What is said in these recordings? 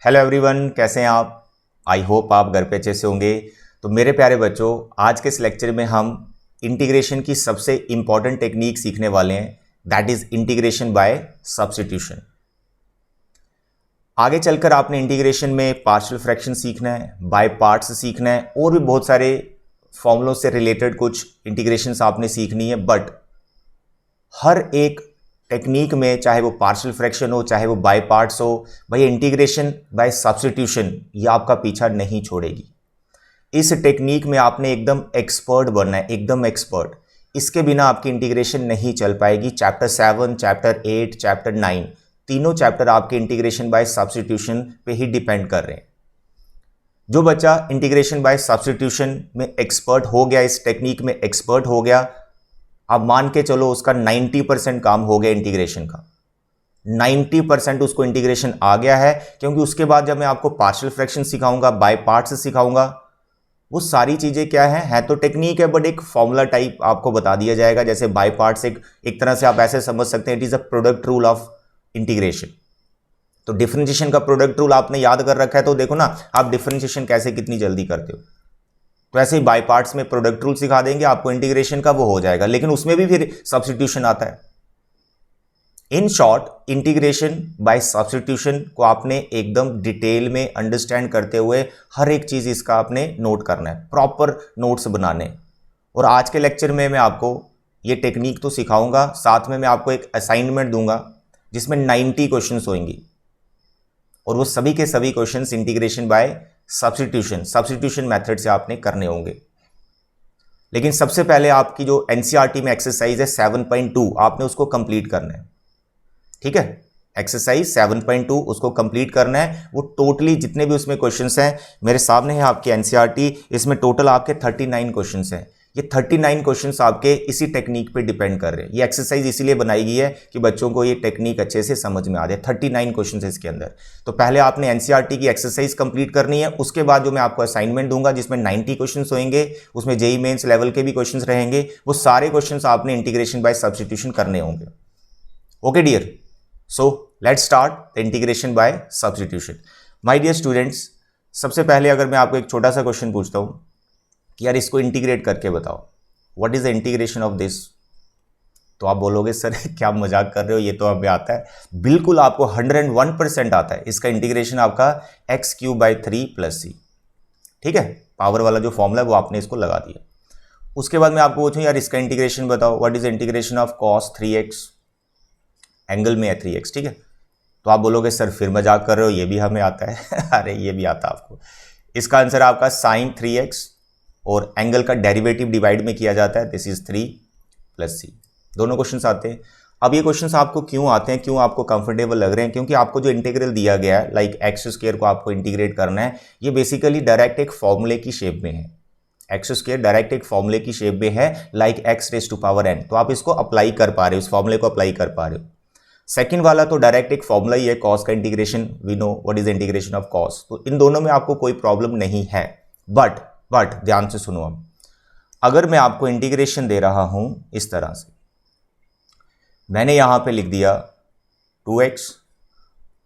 Hello everyone, कैसे हैं आप। आई होप आप घर पे अच्छे से होंगे। तो मेरे प्यारे बच्चों, आज के इस लेक्चर में हम इंटीग्रेशन की सबसे इंपॉर्टेंट टेक्निक सीखने वाले हैं, that is integration by substitution. आगे चलकर आपने इंटीग्रेशन में पार्शियल फ्रैक्शन सीखना है, बाय पार्ट्स सीखना है और भी बहुत सारे फॉर्मूलों से रिलेटेड कुछ इंटीग्रेशंस आपने सीखनी है। बट हर एक टेक्निक में, चाहे वो पार्शियल फ्रैक्शन हो, चाहे वो बाय पार्ट्स हो, भाई इंटीग्रेशन बाय सब्स्टिट्यूशन ये आपका पीछा नहीं छोड़ेगी। इस टेक्निक में आपने एकदम एक्सपर्ट बनना है, एकदम एक्सपर्ट। इसके बिना आपकी इंटीग्रेशन नहीं चल पाएगी। चैप्टर 7, चैप्टर 8, चैप्टर 9 तीनों चैप्टर आपके इंटीग्रेशन बाय सब्स्टिट्यूशन पे ही डिपेंड कर रहे हैं। जो बच्चा इंटीग्रेशन बाय सब्स्टिट्यूशन में एक्सपर्ट हो गया, इस टेक्निक में एक्सपर्ट हो गया, आप मान के चलो उसका 90% काम हो गया इंटीग्रेशन का। 90% उसको इंटीग्रेशन आ गया है, क्योंकि उसके बाद जब मैं आपको पार्शियल फ्रैक्शन सिखाऊंगा, बाय पार्ट्स सिखाऊंगा, वो सारी चीजें क्या है तो टेक्निक है, बट एक फॉर्मूला टाइप आपको बता दिया जाएगा। जैसे बाय पार्ट्स एक तरह से आप ऐसे समझ सकते हैं, it is a product rule of integration. तो डिफरेंशिएशन का प्रोडक्ट रूल आपने याद कर रखा है, तो देखो ना आप डिफरेंशिएशन कैसे कितनी जल्दी करते हो। तो ऐसे ही बाय पार्ट्स में प्रोडक्ट रूल सिखा देंगे आपको, इंटीग्रेशन का वो हो जाएगा, लेकिन उसमें भी फिर सब्स्टिट्यूशन आता है। In short, integration by substitution को आपने एकदम डिटेल में अंडरस्टैंड करते हुए हर एक चीज इसका आपने नोट करना है, प्रॉपर नोट्स बनाने। और आज के लेक्चर में मैं आपको ये टेक्निक तो सिखाऊंगा, साथ में मैं आपको एक असाइनमेंट दूंगा जिसमें 90 क्वेश्चंस होंगे, और वो सभी के सभी questions integration by substitution method से आपने करने होंगे। लेकिन सबसे पहले आपकी जो एनसीईआरटी में एक्सरसाइज है 7.2, आपने उसको कंप्लीट करना है। ठीक है, एक्सरसाइज 7.2 उसको कंप्लीट करना है। वो टोटली जितने भी उसमें क्वेश्चंस हैं मेरे सामने है आपकी एनसीईआरटी, इसमें टोटल आपके 39 क्वेश्चंस हैं। ये 39 क्वेश्चंस आपके इसी टेक्निक पे डिपेंड कर रहे हैं। ये एक्सरसाइज इसीलिए बनाई गई है कि बच्चों को ये टेक्निक अच्छे से समझ में आ जाए। 39 क्वेश्चंस है इसके अंदर। तो पहले आपने एनसीईआरटी की एक्सरसाइज कंप्लीट करनी है, उसके बाद जो मैं आपको असाइनमेंट दूंगा जिसमें 90 क्वेश्चंस होंगे, उसमें जेईई मेंस लेवल के भी क्वेश्चंस रहेंगे, वो सारे क्वेश्चंस आपने इंटीग्रेशन बाय सब्स्टिट्यूशन करने होंगे। Okay dear, so let's start the integration by substitution. My dear students, सबसे पहले अगर मैं आपको एक छोटा सा क्वेश्चन पूछता हूं कि यार इसको इंटीग्रेट करके बताओ, what is the integration of this, तो आप बोलोगे सर क्या मजाक कर रहे हो, ये तो हमें आता है। बिल्कुल आपको 101% आता है। इसका इंटीग्रेशन आपका x³/3 + c। ठीक है, पावर वाला जो फॉर्मूला है वो आपने इसको लगा दिया। उसके बाद मैं आपको पूछूं यार इसका इंटीग्रेशन बताओ, what is integration of cos 3x, angle में है 3x। ठीक है, तो आप बोलोगे सर फिर मजाक कर रहे हो, ये भी हमें आता है अरे ये भी आता है आपको। इसका आंसर आपका sin 3x, और एंगल का डेरिवेटिव डिवाइड में किया जाता है, दिस इज 3 + c। दोनों क्वेश्चंस आते हैं। अब ये क्वेश्चंस आपको क्यों आते हैं, क्यों आपको कंफर्टेबल लग रहे हैं, क्योंकि आपको जो इंटीग्रल दिया गया है लाइक x² को आपको इंटीग्रेट करना है, ये बेसिकली डायरेक्ट एक फॉर्मूले की शेप में है। x² डायरेक्ट एक फॉर्मूले की शेप में है, लाइक x⁻n। तो आप इसको अप्लाई कर पा रहे हो, उस फॉर्मूले को अप्लाई कर पा रहे हो। सेकंड वाला तो डायरेक्ट एक फॉर्मूला ही है, cos का integration, we know what is integration of cos। तो इन दोनों में आपको कोई प्रॉब्लम नहीं है। बट ध्यान से सुनो, अब अगर मैं आपको इंटीग्रेशन दे रहा हूं इस तरह से, मैंने यहां पे लिख दिया 2x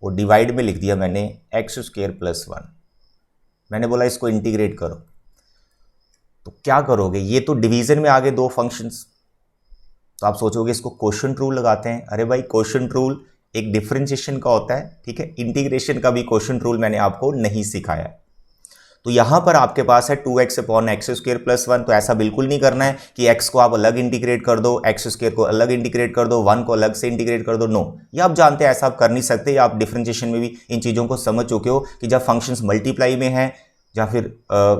और डिवाइड में लिख दिया मैंने x² + 1, मैंने बोला इसको इंटीग्रेट करो, तो क्या करोगे, ये तो डिवीजन में आ गए दो फंक्शंस। तो आप सोचोगे इसको क्वोशिएंट रूल लगाते हैं। अरे भाई, क्वोशिएंट रूल एक डिफरेंशिएशन का होता है, ठीक है, इंटीग्रेशन का भी क्वोशिएंट रूल मैंने आपको नहीं सिखाया। तो यहां पर आपके पास है 2x/x² + 1। तो ऐसा बिल्कुल नहीं करना है कि x को आप अलग इंटीग्रेट कर दो, x² को अलग इंटीग्रेट कर दो, 1 को अलग से इंटीग्रेट कर दो। नो, ये आप जानते हैं ऐसा आप कर नहीं सकते। आप डिफरेंशिएशन में भी इन चीज़ों को समझ चुके हो कि जब फंक्शंस मल्टीप्लाई में हैं या फिर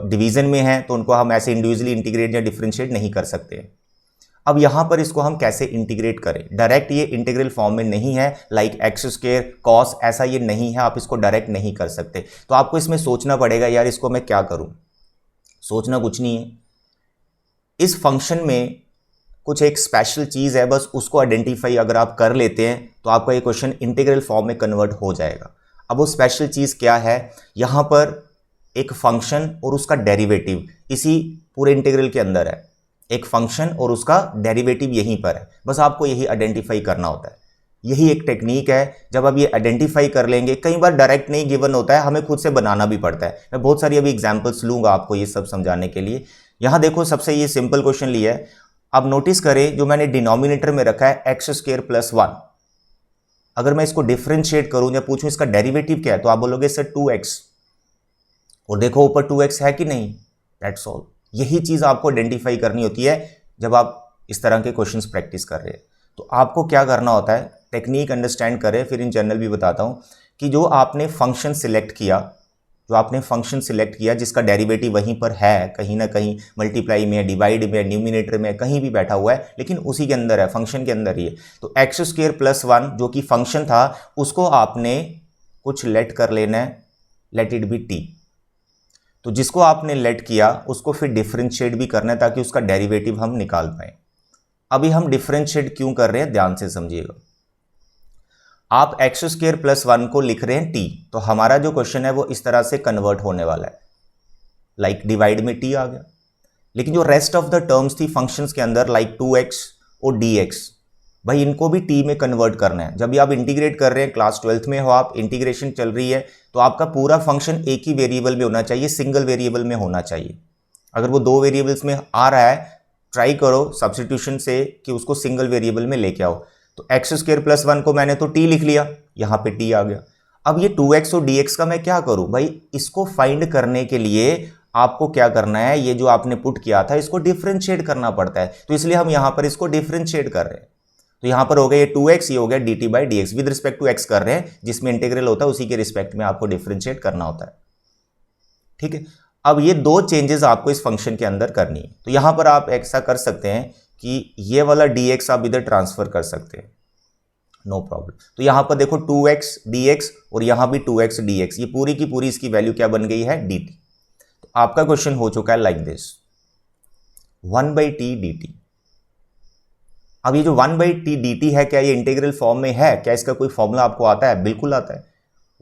डिवीजन में हैं तो उनको हम ऐसे इंडिविजुअली इंटीग्रेट या डिफरेंशिएट नहीं कर सकते। अब यहां पर इसको हम कैसे इंटीग्रेट करें, डायरेक्ट ये इंटीग्रल फॉर्म में नहीं है, लाइक x² cos, ऐसा ये नहीं है, आप इसको डायरेक्ट नहीं कर सकते। तो आपको इसमें सोचना पड़ेगा, यार इसको मैं क्या करूं। सोचना कुछ नहीं है, इस फंक्शन में कुछ एक स्पेशल चीज है, बस उसको आइडेंटिफाई अगर आप कर लेते हैं तो आपका ये क्वेश्चन इंटीग्रल फॉर्म में कन्वर्ट हो जाएगा। अब वो स्पेशल चीज क्या है, यहां पर एक फंक्शन और उसका डेरिवेटिव इसी पूरे इंटीग्रल के अंदर है। एक फंक्शन और उसका डेरिवेटिव यहीं पर है, बस आपको यही आइडेंटिफाई करना होता है। यही एक टेक्निक है। जब आप ये आइडेंटिफाई कर लेंगे, कई बार डायरेक्ट नहीं गिवन होता है, हमें खुद से बनाना भी पड़ता है। मैं बहुत सारी अभी एग्जांपल्स लूंगा आपको ये सब समझाने के लिए। यहां देखो सबसे ये सिंपल क्वेश्चन लिया है। अब नोटिस करें जो मैंने डिनोमिनेटर में रखा है एक्स स्क्वायर प्लस 1, अगर मैं इसको डिफरेंशिएट करूं या पूछूं इसका डेरिवेटिव क्या है तो आप बोलोगे सर 2x, और देखो ऊपर 2x है कि नहीं, दैट्स ऑल। यही चीज आपको आइडेंटिफाई करनी होती है जब आप इस तरह के क्वेश्चंस प्रैक्टिस कर रहे हैं। तो आपको क्या करना होता है, टेक्निक अंडरस्टैंड करें, फिर इन जनरल भी बताता हूं कि जो आपने फंक्शन सिलेक्ट किया, जिसका डेरिवेटिव वहीं पर है, कहीं ना कहीं मल्टीप्लाई में, डिवाइड में, न्यूमिनेटर में, कहीं भी बैठा हुआ है, लेकिन उसी के अंदर है, फंक्शन के अंदर ही है। तो एक्स स्क्वायर प्लस 1 जो कि फंक्शन था, उसको आपने कुछ लेट कर लेना है, लेट इट बी टी। तो जिसको आपने लेट किया उसको फिर डिफरेंशिएट भी करना है ताकि उसका डेरिवेटिव हम निकाल पाए। अभी हम डिफरेंशिएट क्यों कर रहे हैं, ध्यान से समझिएगा। आप एक्स स्क्वायर प्लस 1 को लिख रहे हैं टी, तो हमारा जो क्वेश्चन है वो इस तरह से कन्वर्ट होने वाला है, लाइक डिवाइड में टी आ गया। लेकिन जो रेस्ट ऑफ द टर्म्स थी फंक्शंस के अंदर, लाइक 2x और dx, भाई इनको भी टी में कन्वर्ट करना है। जब भी आप इंटीग्रेट कर रहे हैं, क्लास 12th में हो आप, इंटीग्रेशन चल रही है, तो आपका पूरा फंक्शन एक ही वेरिएबल में होना चाहिए, सिंगल वेरिएबल में होना चाहिए। अगर वो 2 वेरिएबल्स में आ रहा है, ट्राई करो सब्स्टिट्यूशन से कि उसको सिंगल वेरिएबल में लेके आओ। तो एक्स स्क्वायर प्लस 1 को मैंने तो टी लिख लिया, यहां पे टी आ गया। अब ये 2x और dx का मैं क्या करूं, भाई इसको फाइंड करने के लिए आपको क्या करना है, ये जो आपने पुट किया था इसको डिफरेंशिएट करना पड़ता है। तो इसलिए हम यहां पर इसको डिफरेंशिएट कर रहे हैं। तो यहां पर हो गया ये 2x, ये हो गया dt by dx, with respect to x कर रहे हैं, जिसमें इंटीग्रल होता है उसी के रिस्पेक्ट में आपको डिफरेंशिएट करना होता है। ठीक है, अब ये 2 चेंजेस आपको इस फंक्शन के अंदर करनी है। तो यहां पर आप ऐसा कर सकते हैं कि ये वाला dx आप इधर ट्रांसफर कर सकते हैं, नो प्रॉब्लम। तो यहां पर देखो 2x dx और यहां भी 2x dx, ये पूरी की पूरी इसकी वैल्यू क्या बन गई है, dt। तो आपका क्वेश्चन हो चुका है लाइक दिस, 1/t dt। अब ये जो 1/t dt है, क्या ये इंटीग्रल फॉर्म में है, क्या इसका कोई फॉर्मूला आपको आता है, बिल्कुल आता है।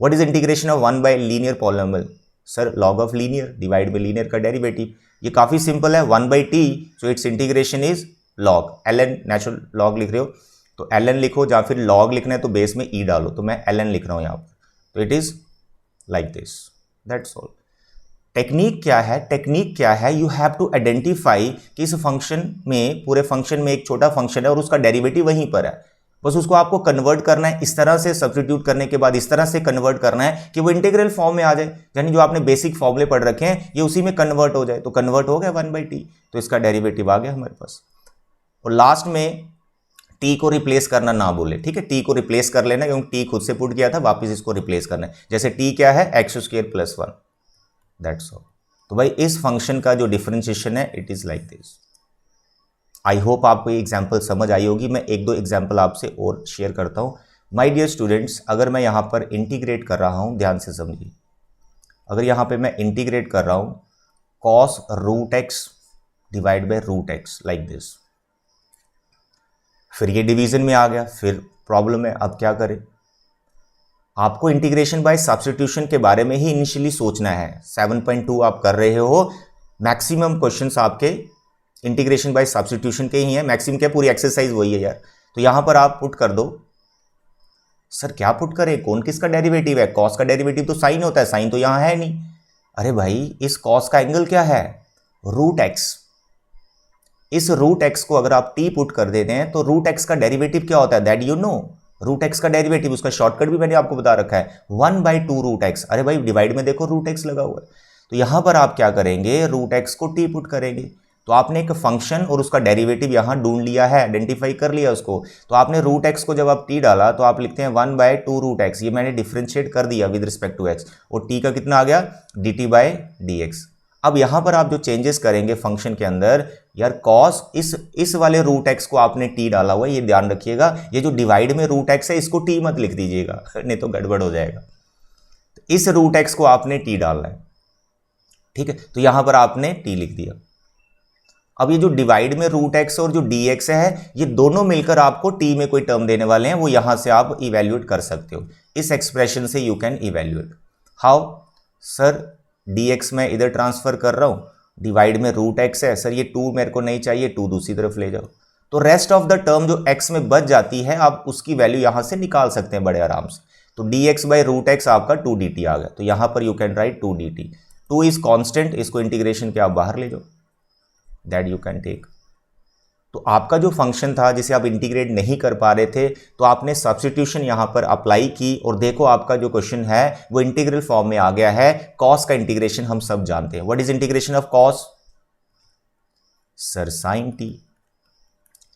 What is integration of 1 by linear polynomial, sir log of linear divide by linear का डेरिवेटिव। ये काफी सिंपल है, 1/t, so it's integration is log ln, natural log लिख रहे हो तो ln लिखो, या फिर लॉग लिखना है तो बेस में e डालो, तो मैं ln लिख रहा हूं यहां पर। तो it is like this, that's all. Technique क्या है, यू हैव टू आइडेंटिफाई कि इस फंक्शन में, पूरे फंक्शन में एक छोटा फंक्शन है और उसका डेरिवेटिव वहीं पर है, बस उसको आपको कन्वर्ट करना है, इस तरह से सब्स्टिट्यूट करने के बाद इस तरह से कन्वर्ट करना है कि वो इंटीग्रल फॉर्म में आ जाए, यानी जो आपने बेसिक फॉर्मूले पढ़ रखे हैं ये उसी में कन्वर्ट हो जाए। तो कन्वर्ट हो गया 1/t, तो इसका डेरिवेटिव आ गया हमारे पास। और लास्ट में टी को रिप्लेस करना ना बोले, ठीक है, टी को रिप्लेस कर लेना, क्योंकि टी खुद से पुट किया था, वापस इसको रिप्लेस करना है। जैसे टी क्या है, x square plus 1, that's all. तो भाई इस फंक्शन का जो डिफरेंशिएशन है it is like this. I hope आपको ये एग्जांपल समझ आई होगी। मैं 1-2 एग्जांपल आपसे और शेयर करता हूं। माय डियर स्टूडेंट्स, अगर मैं यहां पर इंटीग्रेट कर रहा हूं, ध्यान से समझिए, अगर यहां पे मैं इंटीग्रेट कर रहा हूं cos √x divide by √x like this, फिर ये डिवीजन में आ गया, फिर प्रॉब्लम है, अब क्या करें। आपको इंटीग्रेशन बाय सब्स्टिट्यूशन के बारे में ही इनिशियली सोचना है। 7.2 आप कर रहे हो, मैक्सिमम क्वेश्चंस आपके इंटीग्रेशन बाय सब्स्टिट्यूशन के ही हैं, मैक्सिमम क्या, पूरी एक्सरसाइज वही है यार। तो यहां पर आप पुट कर दो, सर क्या पुट करें, कौन किसका डेरिवेटिव है, कॉस का डेरिवेटिव तो साइन होता है, साइन तो यहां है नहीं। अरे भाई इस कॉस का एंगल क्या है, √x। इस √x को अगर आप t पुट कर देते हैं तो √x का डेरिवेटिव क्या होता है, दैट यू नो। √x का डेरिवेटिव, उसका शॉर्टकट भी मैंने आपको बता रखा है, 1/2 √x। अरे भाई डिवाइड में देखो √x लगा हुआ है, तो यहां पर आप क्या करेंगे, √x को t पुट करेंगे। तो आपने एक फंक्शन और उसका डेरिवेटिव यहां ढूंढ लिया है, आइडेंटिफाई कर लिया उसको। तो आपने √x को जब आप t डाला तो आप लिखते हैं 1/2 √x, ये मैंने डिफरेंशिएट कर दिया विद रिस्पेक्ट टू x, और t का कितना आ गया, dt बाय dx। अब यहां पर आप जो चेंजेस करेंगे फंक्शन के अंदर, यार कॉस इस वाले √x को आपने t डाला हुआ है, ये ध्यान रखिएगा। ये जो डिवाइड में √x है इसको t मत लिख दीजिएगा, नहीं तो गड़बड़ हो जाएगा। तो इस √x को आपने t डालना है, ठीक है, तो यहां पर आपने t लिख दिया। अब ये जो डिवाइड में √x और जो dx है, ये दोनों मिलकर आपको t में कोई टर्म देने वाले हैं, वो यहां से आप इवेल्युएट कर सकते हो। इस एक्सप्रेशन से you can evaluate. How, sir dx मैं इधर ट्रांसफर कर रहा हूं, डिवाइड में √x है, सर ये 2 मेरे को नहीं चाहिए, 2 दूसरी तरफ ले जाओ। तो रेस्ट ऑफ द टर्म जो x में बच जाती है आप उसकी वैल्यू यहां से निकाल सकते हैं बड़े आराम से। तो dx बाई रूट एक्स आपका 2dt आ गया, तो यहां पर you can right 2dt। 2 is constant, इसको इंटीग्रेशन के आप बाहर ले जाओ, दैट यू कैन टेक। तो आपका जो फंक्शन था जिसे आप इंटीग्रेट नहीं कर पा रहे थे, तो आपने सब्स्टिट्यूशन यहां पर अप्लाई की और देखो आपका जो क्वेश्चन है वो इंटीग्रल फॉर्म में आ गया है। कॉस का इंटीग्रेशन हम सब जानते हैं, what is integration of cos? Sir sine T,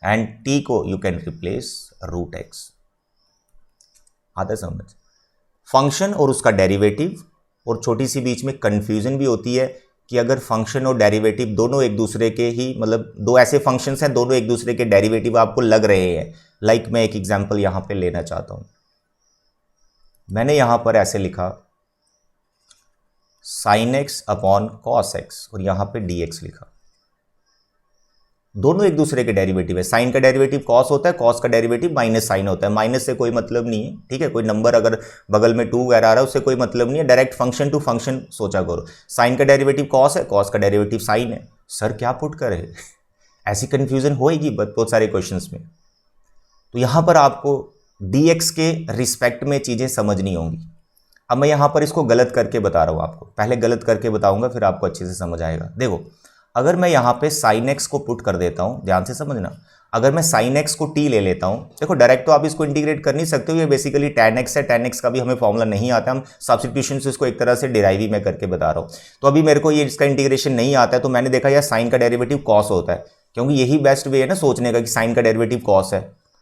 and T को you can replace root X. आता समझ? फंक्शन और उसका डेरिवेटिव, और छोटी सी बीच में कंफ्यूजन भी होती है कि अगर फंक्शन और डेरिवेटिव दोनों एक दूसरे के ही, मतलब दो ऐसे फंक्शंस हैं दोनों एक दूसरे के डेरिवेटिव आपको लग रहे हैं। लाइक मैं एक एग्जांपल यहां पे लेना चाहता हूं, मैंने यहां पर ऐसे लिखा sine x upon cos x और यहां पे डी एक्स लिखा, दोनों एक दूसरे के डेरिवेटिव है। साइन का डेरिवेटिव कॉस होता है, कॉस का डेरिवेटिव माइनस साइन होता है। माइनस से कोई मतलब नहीं है, ठीक है, कोई नंबर अगर बगल में 2 वगैरह आ रहा है उससे कोई मतलब नहीं है, डायरेक्ट फंक्शन टू फंक्शन सोचा करो। साइन का डेरिवेटिव कॉस है, कॉस का डेरिवेटिव साइन है। सर क्या पुट करे ऐसी कंफ्यूजन होएगी बहुत सारे क्वेश्चंस में। तो यहां पर आपको dx के रिस्पेक्ट में चीजें समझनी होंगी। अब मैं यहां पर इसको गलत करके बता रहा हूं आपको, पहले गलत करके बताऊंगा फिर आपको अच्छे से समझ आएगा। देखो अगर मैं यहाँ पे साइन एक्स को पुट कर देता हूँ, ध्यान से समझना, अगर मैं साइन एक्स को टी ले लेता हूँ, देखो डायरेक्ट तो आप इसको इंटीग्रेट कर नहीं सकते हो, ये बेसिकली tan एक्स है, tan एक्स का भी हमें फॉर्मूला नहीं आता, हम सब्स्टिट्यूशन से इसको एक तरह से डिराइव ही मैं करके बता रहा हूँ। तो अभी मेरे को ये इसका इंटीग्रेशन नहीं आता है, तो मैंने देखा यार साइन का डेरिवेटिव कॉस होता है, क्योंकि यही बेस्ट वे है ना सोचने का कि साइन का डेरिवेटिव कॉस है,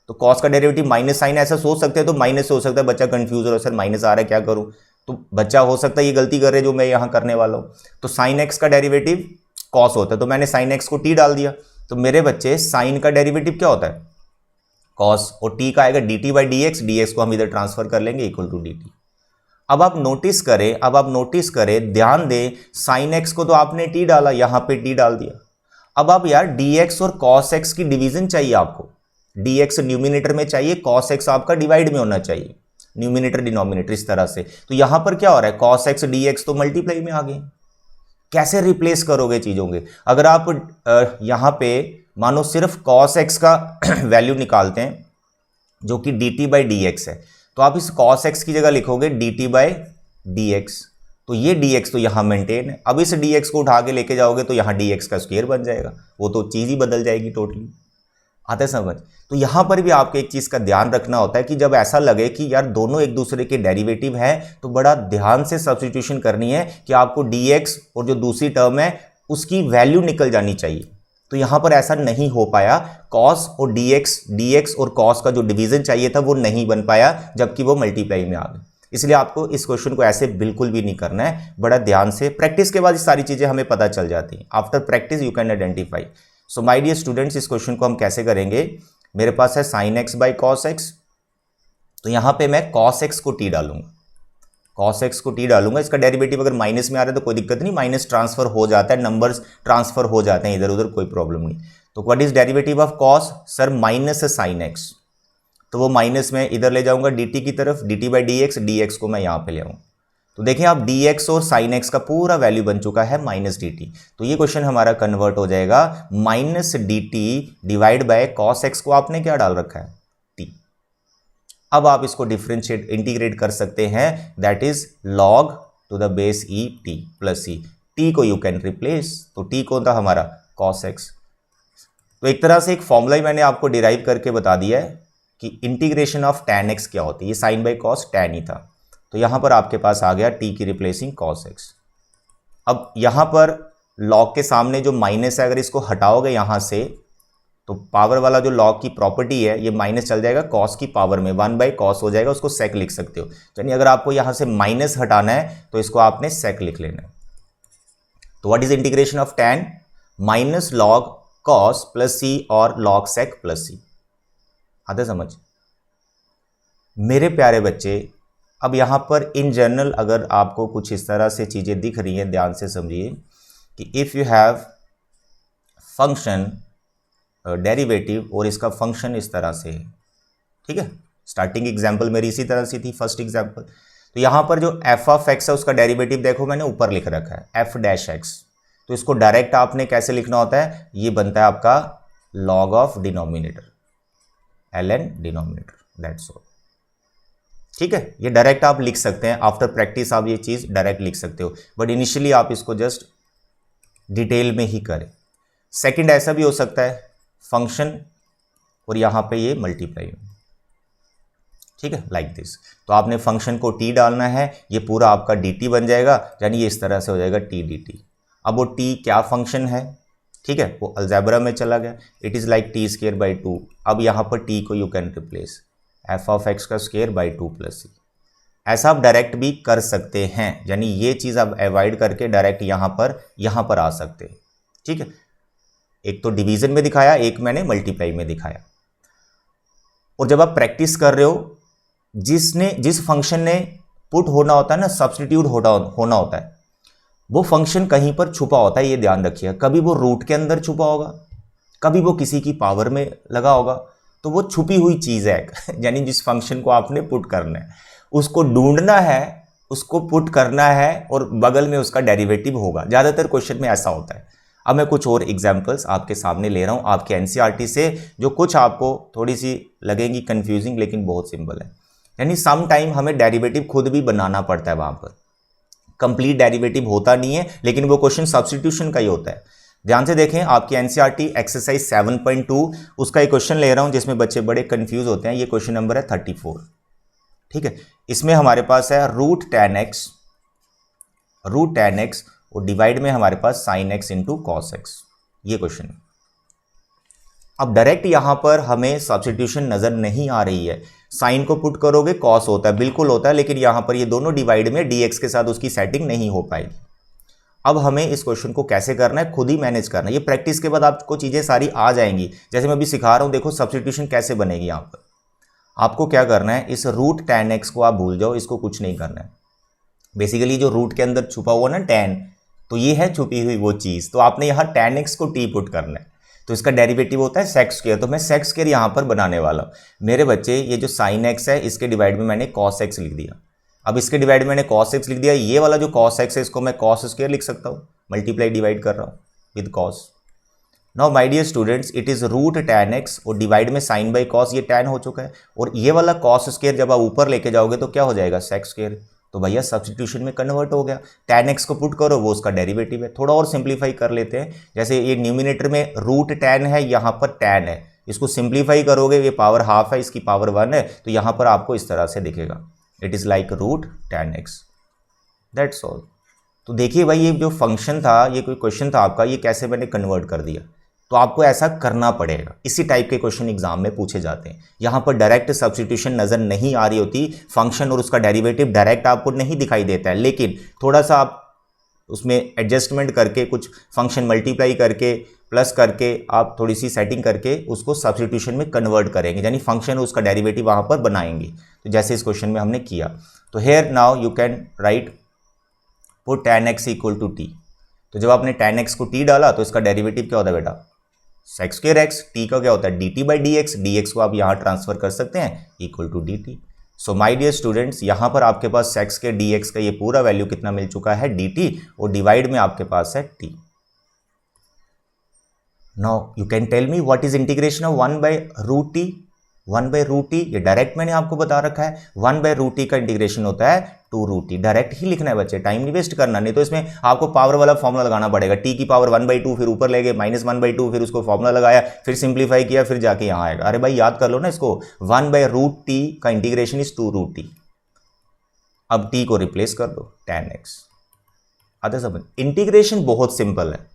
तो कॉस का डेरिवेटिव माइनस साइन, ऐसा सोच सकते हैं। तो माइनस से हो सकता है बच्चा कंफ्यूज हो, सर माइनस आ रहा है क्या करूँ, तो बच्चा हो सकता है ये गलती कर रहे जो मैं यहाँ करने वाला हूँ। तो साइन एक्स का डेरिवेटिव कॉस होता है, तो मैंने साइन एक्स को टी डाल दिया, तो मेरे बच्चे साइन का डेरिवेटिव क्या होता है? कॉस, और टी का आएगा D t by d x, d x को हम इधर ट्रांसफर कर लेंगे इक्वल टू डी टी। अब आप नोटिस करें, ध्यान दें, साइन एक्स को तो आपने टी डाला, यहां पे टी डाल दिया। अब आप यार डी एक्स और कॉस एक्स की डिवीजन चाहिए आपको, डी एक्स न्यूमिनेटर में चाहिए, कॉस एक्स आपका डिवाइड में होना चाहिए, न्यूमिनेटर डिनोमिनेटर इस तरह से। तो यहां पर क्या हो रहा है, कॉस एक्स डी एक्स तो मल्टीप्लाई में आ गए। कैसे रिप्लेस करोगे चीजों के? अगर आप यहां पे मानो सिर्फ कॉस एक्स का वैल्यू निकालते हैं जो कि D t by d x है, तो आप इस कॉस एक्स की जगह लिखोगे D t by d x, तो ये डी एक्स तो यहां मेंटेन है। अब इस डी एक्स को उठा के लेके जाओगे तो यहां डी एक्स का स्क्वायर बन जाएगा, वो तो चीज ही बदल जाएगी टोटली। आता है समझ? तो यहां पर भी आपको एक चीज का ध्यान रखना होता है कि जब ऐसा लगे कि यार दोनों एक दूसरे के डेरिवेटिव हैं, तो बड़ा ध्यान से सब्स्टिट्यूशन करनी है कि आपको dx और जो दूसरी टर्म है उसकी वैल्यू निकल जानी चाहिए। तो यहां पर ऐसा नहीं हो पाया, cos और dx और cos का जो डिवीजन चाहिए था वो नहीं बन पाया, जबकि वो मल्टीप्लाई में आ गए। इसलिए आपको इस क्वेश्चन को ऐसे बिल्कुल भी नहीं करना है, बड़ा ध्यान से। प्रैक्टिस के बाद ये सारी चीजें हमें पता चल जाती हैं, after practice you can identify. So my dear students, इस क्वेश्चन को हम कैसे करेंगे? मेरे पास है sine x by cos x, तो यहां पे मैं कॉस एक्स को टी डालूंगा, कॉस एक्स को टी डालूंगा। इसका डेरिवेटिव अगर माइनस में आ रहा है तो कोई दिक्कत नहीं, माइनस ट्रांसफर हो जाता है, नंबर्स ट्रांसफर हो जाते हैं इधर उधर, कोई प्रॉब्लम नहीं। तो what is derivative of cos? Sir minus sine x, तो वो माइनस में इधर ले जाऊंगा डी टी की तरफ, D t by d x को मैं यहां पर ले आऊंगा। तो देखिए आप dx और sin x का पूरा वैल्यू बन चुका है माइनस dt, तो ये क्वेश्चन हमारा कन्वर्ट हो जाएगा minus dt divide by cos x को आपने क्या डाल रखा है? t। अब आप इसको डिफरेंशिएट इंटीग्रेट कर सकते हैं, that is log to the base e t plus c, t को यू कैन रिप्लेस, तो t कौन था हमारा? cos x। तो एक तरह से एक फॉर्मूला ही मैंने आपको डिराइव करके बता दिया है कि इंटीग्रेशन ऑफ tan x क्या होती है, ये साइन बाई कॉस tan ही था, तो यहां पर आपके पास आ गया t की रिप्लेसिंग cos x। अब यहां पर log के सामने जो माइनस है, अगर इसको हटाओगे यहां से, तो पावर वाला जो log की प्रॉपर्टी है ये माइनस चल जाएगा cos की पावर में, 1 बाई कॉस हो जाएगा, उसको sec लिख सकते हो। यानी अगर आपको यहां से माइनस हटाना है तो इसको आपने sec लिख लेना है। तो what is integration of tan? Minus log cos plus c और log sec प्लस c। आता समझ मेरे प्यारे बच्चे? अब यहाँ पर इन जनरल अगर आपको कुछ इस तरह से चीज़ें दिख रही हैं, ध्यान से समझिए कि if you have function derivative और इसका फंक्शन इस तरह से है, ठीक है, स्टार्टिंग एग्जांपल मेरी इसी तरह से थी, फर्स्ट एग्जांपल। तो यहाँ पर जो एफ ऑफ एक्स है उसका डेरिवेटिव देखो मैंने ऊपर लिख रखा है एफ डैश एक्स, तो इसको डायरेक्ट आपने कैसे लिखना होता है? ये बनता है आपका log of denominator, ln denominator, that's all. ठीक है, ये डायरेक्ट आप लिख सकते हैं, आफ्टर प्रैक्टिस आप ये चीज डायरेक्ट लिख सकते हो, बट इनिशियली आप इसको जस्ट डिटेल में ही करें। सेकंड ऐसा भी हो सकता है फंक्शन और यहां पे ये मल्टीप्लाई, ठीक है, लाइक दिस। तो आपने फंक्शन को t डालना है, ये पूरा आपका dt बन जाएगा, यानी ये इस तरह से हो जाएगा t dt। अब वो t क्या फंक्शन है, ठीक है, वो अलजेब्रा में चला गया, it is like T square by 2। अब यहाँ पर t को you can replace F of x का स्केयर बाई 2 प्लस c। ऐसा आप डायरेक्ट भी कर सकते हैं, यानी ये चीज़ आप अवॉइड करके डायरेक्ट यहाँ पर आ सकते हैं, ठीक है। एक तो डिवीजन में दिखाया, एक मैंने मल्टीप्लाई में दिखाया। और जब आप प्रैक्टिस कर रहे हो, जिस फंक्शन ने पुट होना होता है ना, सब्स्टिट्यूट होना होता है, वो फंक्शन कहीं पर छुपा होता है, ये ध्यान रखिए। कभी वो रूट के अंदर छुपा होगा, कभी वो किसी की पावर में लगा होगा, तो वो छुपी हुई चीज़ है यानी जिस फंक्शन को आपने पुट करना है उसको ढूंढना है, उसको पुट करना है, और बगल में उसका डेरिवेटिव होगा। ज़्यादातर क्वेश्चन में ऐसा होता है। अब मैं कुछ और एग्जाम्पल्स आपके सामने ले रहा हूँ आपके एनसीईआरटी से, जो कुछ आपको थोड़ी सी लगेंगी कंफ्यूजिंग, लेकिन बहुत सिंपल है। यानी सम टाइम हमें डेरिवेटिव खुद भी बनाना पड़ता है, वहाँ पर कंप्लीट डेरिवेटिव होता नहीं है, लेकिन वो क्वेश्चन सब्स्टिट्यूशन का ही होता है। ध्यान से देखें, आपकी एनसीईआरटी एक्सरसाइज 7.2 उसका एक क्वेश्चन ले रहा हूं जिसमें बच्चे बड़े कंफ्यूज होते हैं। ये क्वेश्चन नंबर है 34, ठीक है। इसमें हमारे पास है रूट टेन एक्स और डिवाइड में हमारे पास sine X into cos X, ये क्वेश्चन है। अब डायरेक्ट यहां पर हमें सब्स्टिट्यूशन नजर नहीं आ रही है। साइन को पुट करोगे कॉस होता है, बिल्कुल होता है, लेकिन यहां पर ये दोनों डिवाइड में dx के साथ उसकी सेटिंग नहीं हो पाएगी। अब हमें इस क्वेश्चन को कैसे करना है, खुद ही मैनेज करना है। ये प्रैक्टिस के बाद आपको चीजें सारी आ जाएंगी। जैसे मैं अभी सिखा रहा हूं, देखो सब्स्टिट्यूशन कैसे बनेगी। यहां पर आपको क्या करना है, इस रूट टेन एक्स को आप भूल जाओ, इसको कुछ नहीं करना है। बेसिकली जो रूट के अंदर छुपा हुआ ना टेन, तो ये है छुपी हुई वो चीज। तो आपने यहाँ टेन एक्स को टी पुट करना है, तो इसका डेरिवेटिव होता है सेक स्क्वायर। तो मैं सेक स्क्वायर यहाँ पर बनाने वाला हूँ। मेरे बच्चे, ये जो साइन एक्स है इसके डिवाइड में मैंने कॉस एक्स लिख दिया। अब इसके डिवाइड में मैंने कॉस एक्स लिख दिया। ये वाला जो कॉस एक्स है इसको मैं कॉस स्क्वायर लिख सकता हूँ, मल्टीप्लाई डिवाइड कर रहा हूँ with cos. Now my dear students, it is root ten x और डिवाइड में साइन बाई कॉस, ये टेन हो चुका है। और ये वाला कॉस स्क्वायर जब आप ऊपर लेके जाओगे तो क्या हो जाएगा, सेक स्क्वायर। तो भैया सब्स्टिट्यूशन में कन्वर्ट हो गया। टेन एक्स को पुट करो, वो उसका डेरिवेटिव है। थोड़ा और सिंप्लीफाई कर लेते हैं। जैसे ये न्यूमिनेटर में रूट टेन है, यहाँ पर टेन है, इसको सिंप्लीफाई करोगे, ये पावर हाफ है, इसकी पावर 1 है, तो यहाँ पर आपको इस तरह से दिखेगा, it is like root ten x, that's all. तो देखिए भाई, ये जो फंक्शन था, ये कोई क्वेश्चन था आपका, ये कैसे मैंने कन्वर्ट कर दिया। तो आपको ऐसा करना पड़ेगा। इसी टाइप के क्वेश्चन एग्जाम में पूछे जाते हैं। यहाँ पर डायरेक्ट सब्स्टिट्यूशन नज़र नहीं आ रही होती, फंक्शन और उसका डेरिवेटिव डायरेक्ट आपको नहीं दिखाई देता है, लेकिन थोड़ा सा आप उसमें एडजस्टमेंट करके, कुछ फंक्शन मल्टीप्लाई करके, प्लस करके, आप थोड़ी सी सेटिंग करके उसको सब्स्टिट्यूशन में कन्वर्ट करेंगे, यानी फंक्शन और उसका डेरिवेटिव वहाँ पर बनाएंगे। तो जैसे इस क्वेश्चन में हमने किया। तो here now you can write put tan x equal to t. तो जब आपने टेन एक्स को टी डाला तो इसका डेरिवेटिव क्या होता है बेटा, सेक स्क्वायर एक्स। टी का क्या होता है, d t by d x. D x को आप यहाँ ट्रांसफर कर सकते हैं equal to d t. So my dear students, यहाँ पर आपके पास सेक स्क्वायर डी एक्स का ये पूरा वैल्यू कितना मिल चुका है, डी टी, और डिवाइड में आपके पास है t. Now you can tell me what is integration of 1 by root t. 1 by root t ये डायरेक्ट मैंने आपको बता रखा है। 1 बाय रूट टी का इंटीग्रेशन होता है 2 रूट टी। डायरेक्ट ही लिखना है बच्चे, टाइम नहीं वेस्ट करना, नहीं तो इसमें आपको पावर वाला फॉर्मूला लगाना पड़ेगा। टी की पावर 1/2, फिर ऊपर ले गए -1/2, फिर उसको फॉर्मूला लगाया, फिर सिंप्लीफाई किया, फिर जाके यहाँ आएगा। अरे भाई याद कर लो ना इसको, 1 बाय रूट टी का इंटीग्रेशन इज 2 रूट टी। अब टी को रिप्लेस कर दो, tan x। आता समझ। इंटीग्रेशन बहुत सिंपल है,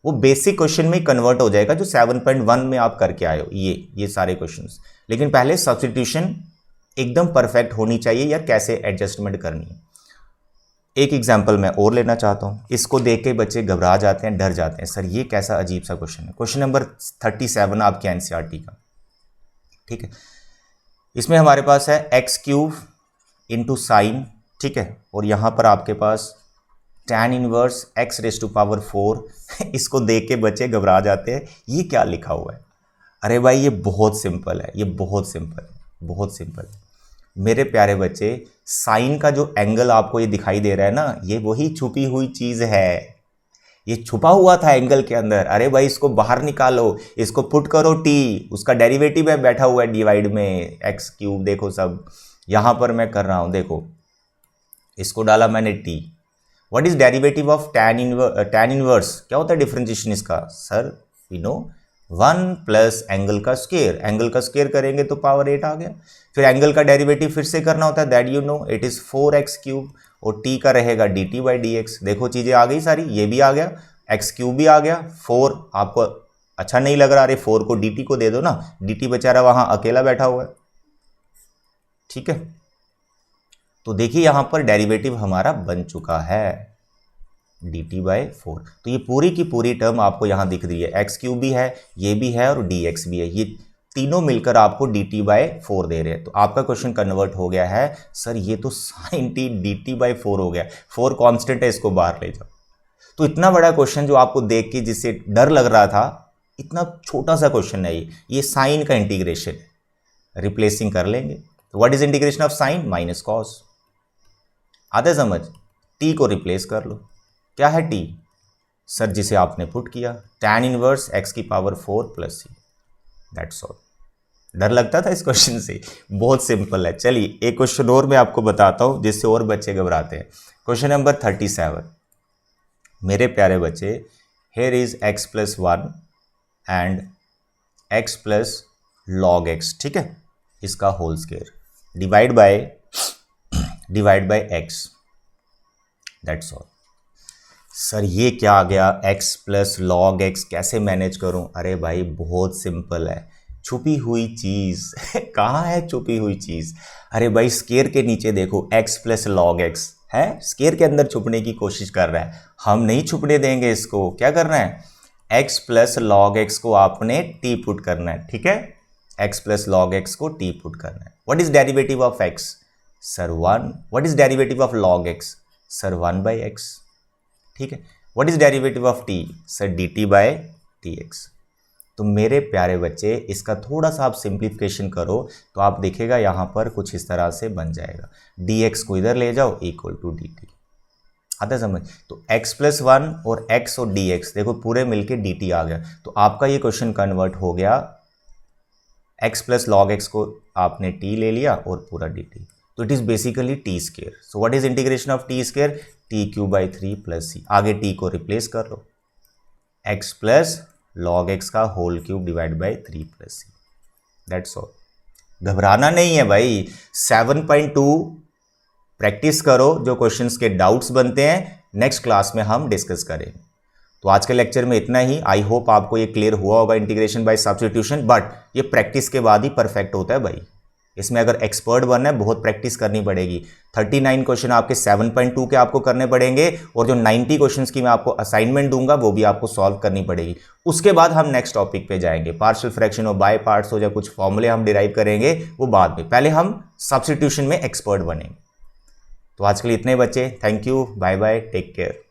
वो बेसिक क्वेश्चन में कन्वर्ट हो जाएगा जो 7.1 में आप करके आए हो, ये सारे क्वेश्चंस। लेकिन पहले सब्स्टिट्यूशन एकदम परफेक्ट होनी चाहिए यार, कैसे एडजस्टमेंट करनी है। एक एग्जांपल मैं और लेना चाहता हूं। इसको देख के बच्चे घबरा जाते हैं, डर जाते हैं, सर ये कैसा अजीब सा क्वेश्चन है। क्वेश्चन नंबर 37 आपके एनसीईआरटी का, ठीक है। इसमें हमारे पास है x³ इंटू साइन, ठीक है, और यहां पर आपके पास tan इनवर्स x⁴। इसको देख के बच्चे घबरा जाते हैं, ये क्या लिखा हुआ है। अरे भाई ये बहुत सिंपल है, ये बहुत सिंपल है, बहुत सिंपल है मेरे प्यारे बच्चे। साइन का जो एंगल आपको ये दिखाई दे रहा है ना, ये वही छुपी हुई चीज़ है। ये छुपा हुआ था एंगल के अंदर। अरे भाई इसको बाहर निकालो, इसको पुट करो टी, उसका डेरिवेटिव है बैठा हुआ है डिवाइड में एक्स क्यूब। देखो सब यहां पर मैं कर रहा हूं, देखो इसको डाला मैंने t. What is derivative of tan inverse? क्या होता है डिफरेंशिएशन इसका? Sir we know 1 plus angle का स्क्वायर, एंगल का स्क्वायर करेंगे तो पावर 8 आ गया। फिर एंगल का डेरिवेटिव फिर से करना होता है, that you know it is 4x cube, और t का रहेगा dt बाई डी एक्स। देखो चीजें आ गई सारी, ये भी आ गया, x क्यूब भी आ गया, 4 आपको अच्छा नहीं लग रहा, अरे 4 को dt को दे दो ना, dt बेचारा वहां अकेला बैठा हुआ है, ठीक है। तो देखिए यहां पर डेरिवेटिव हमारा बन चुका है dt बाई 4। तो ये पूरी की पूरी टर्म आपको यहां दिख रही है, एक्स क्यूब भी है, ये भी है, और dx भी है, ये तीनों मिलकर आपको dt बाई 4 दे रहे हैं। तो आपका क्वेश्चन कन्वर्ट हो गया है, सर ये तो साइन टी dt बाई 4 हो गया, 4 कांस्टेंट है, इसको बाहर ले जाओ। तो इतना बड़ा क्वेश्चन जो आपको देख के जिससे डर लग रहा था, इतना छोटा सा क्वेश्चन है ये साइन का इंटीग्रेशन है, रिप्लेसिंग कर लेंगे। तो what is integration of sine? Minus cos. आते समझ, टी को रिप्लेस कर लो, क्या है टी? सर जिसे आपने पुट किया tan इनवर्स x की power 4 plus C, that's all. डर लगता था इस क्वेश्चन से? बहुत सिंपल है। चलिए एक क्वेश्चन और मैं आपको बताता हूं जिससे और बच्चे घबराते हैं। क्वेश्चन नंबर 37, मेरे प्यारे बच्चे, here is x plus 1 and x plus log x, ठीक है, इसका whole square divide by x, that's all. Sir ये क्या आ गया, x प्लस लॉग x, कैसे मैनेज करूं? अरे भाई बहुत सिंपल है, छुपी हुई चीज कहाँ है छुपी हुई चीज? अरे भाई स्क्वायर के नीचे देखो, x प्लस लॉग x है, स्क्वायर के अंदर छुपने की कोशिश कर रहा है, हम नहीं छुपने देंगे इसको। क्या करना है, x प्लस लॉग x को आपने t पुट करना है, ठीक है, x प्लस लॉग x को t पुट करना है। What is derivative of x? Sir 1। What is derivative of log x? Sir 1 by x, ठीक है। What is derivative of t? Sir dt by dx। तो मेरे प्यारे बच्चे इसका थोड़ा सा आप सिंप्लीफिकेशन करो तो आप देखिएगा यहाँ पर कुछ इस तरह से बन जाएगा, dx को इधर ले जाओ इक्वल टू dt। आता समझ? तो x प्लस 1 और x और dx देखो पूरे मिलके dt आ गया। तो आपका ये क्वेश्चन कन्वर्ट हो गया, x प्लस लॉग x को आपने t ले लिया और पूरा dt, तो it is basically T square. So what is integration of T square? T cube by 3 plus C, आगे t को रिप्लेस कर लो, x प्लस लॉग x का whole cube divide by 3 plus C, that's all. घबराना नहीं है भाई, 7.2 practice करो, जो क्वेश्चंस के डाउट्स बनते हैं नेक्स्ट क्लास में हम डिस्कस करेंगे। तो आज के लेक्चर में इतना ही। आई होप आपको ये क्लियर हुआ होगा इंटीग्रेशन बाय सब्स्टिट्यूशन, बट ये प्रैक्टिस के बाद ही परफेक्ट होता है भाई। इसमें अगर एक्सपर्ट बनना है बहुत प्रैक्टिस करनी पड़ेगी। 39 क्वेश्चन आपके 7.2 के आपको करने पड़ेंगे, और जो 90 क्वेश्चंस की मैं आपको असाइनमेंट दूंगा वो भी आपको सॉल्व करनी पड़ेगी। उसके बाद हम नेक्स्ट टॉपिक पे जाएंगे, पार्शियल फ्रैक्शन और बाय पार्ट्स हो, या कुछ फॉर्मूले हम डिराइव करेंगे वो बाद में, पहले हम सब्स्टिट्यूशन में एक्सपर्ट बनेंगे। तो आज के लिए इतने बच्चे, thank you, bye bye, take care.